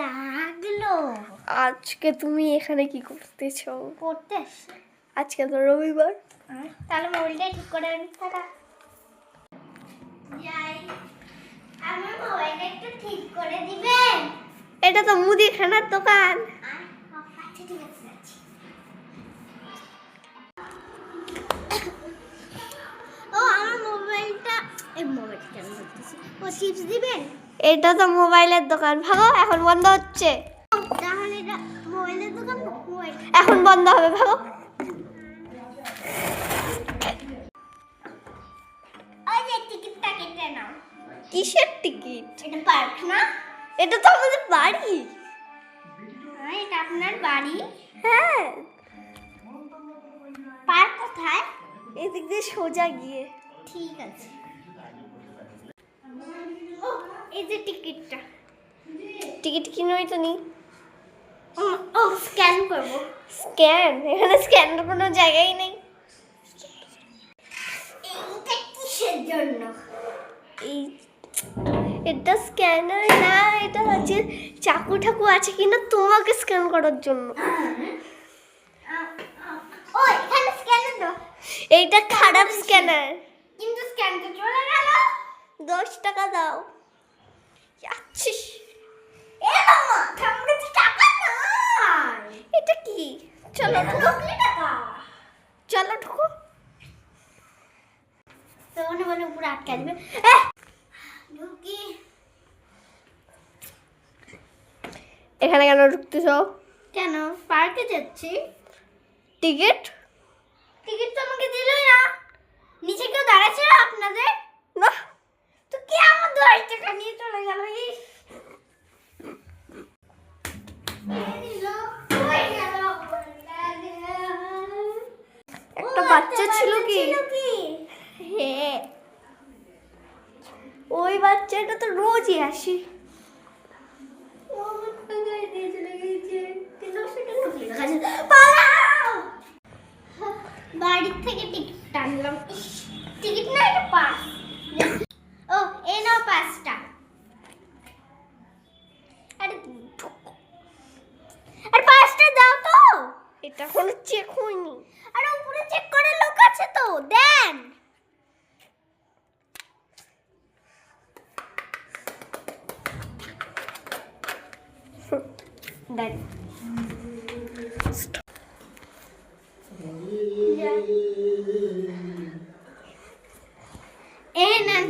লাগলো। আজকে তুমি এখানে কি করতেছো? পড়তে আসছি। আজকে তো রবিবার। তাহলে মোবাইলটা ঠিক করে আনি। টাটা। যাই, আমার মোবাইলটা একটু ঠিক করে দিবেন? এটা তো মুদিখানার দোকান। আচ্ছা ঠিক আছে, যাচ্ছি। ও আমার মোবাইলটা, এই মোবাইলটা কেন ধরতেছি? ও চিপস দিবেন? এটা তো মোবাইলের দোকান, ভাগো, এখন বন্ধ হচ্ছে। তাহলে এটা মোবাইলের দোকান না? মোবাইল এখন বন্ধ হবে, ভাগো। ওই যে টিকিটটা কেটে নাও। কিসের টিকিট? এটা পার্ক না? এটা তো আমাদের বাড়ি। হ্যাঁ, এটা আপনার বাড়ি। হ্যাঁ, পার্ক কোথায়? এদিক দিয়ে সোজা গিয়ে। ঠিক আছে। ও, এই যে টিকিটটা। টিকিট কিনোই তো নি। ও স্ক্যান করব। স্ক্যান? এখানে স্ক্যানের কোনো জায়গাই নেই। এইটা কিসের জন্য? এই এটা স্ক্যানার না, এটা হচ্ছে চাকু ঠাকু আছে কিনা তোমাকে স্ক্যান করার জন্য। ও এখানে স্ক্যানার দাও। এইটা খারাপ স্ক্যানার। কিন্তু স্ক্যান তো চলে গেল। 10 টাকা দাও। যাচ্ছিস? এ মামা, আমার কাছে টাকা নাই। এটা কি? চলো ঢুকো। কি টাকা? চলো ঢুকো। তো মনে উপরে আটকে দিবে। ঢুকি। এখানে কেন ঢুকতেছো? কেন? পার্কে যাচ্ছি। টিকিট? টিকিট তো আমাকে দিলই না। নিচে কেউ দাঁড়াচ্ছিল আপনাদের? না। তো কে আমার 10 টাকা নিয়ে চলে গেল? একটা বাচ্চা ছিল কি? হ্যাঁ, ওই বাচ্চাটা তো রোজই আসে। বাড়ি থেকে টিকিট টানলাম। টিকিট না, এটা পাস। ও এই নাও পাসটা। আরে আর পাসটা দাও তো। এটা এখনো চেক হয়নি। আরে উপরে চেক করে লোক আছে তো, দেন। দেন। এই নেন।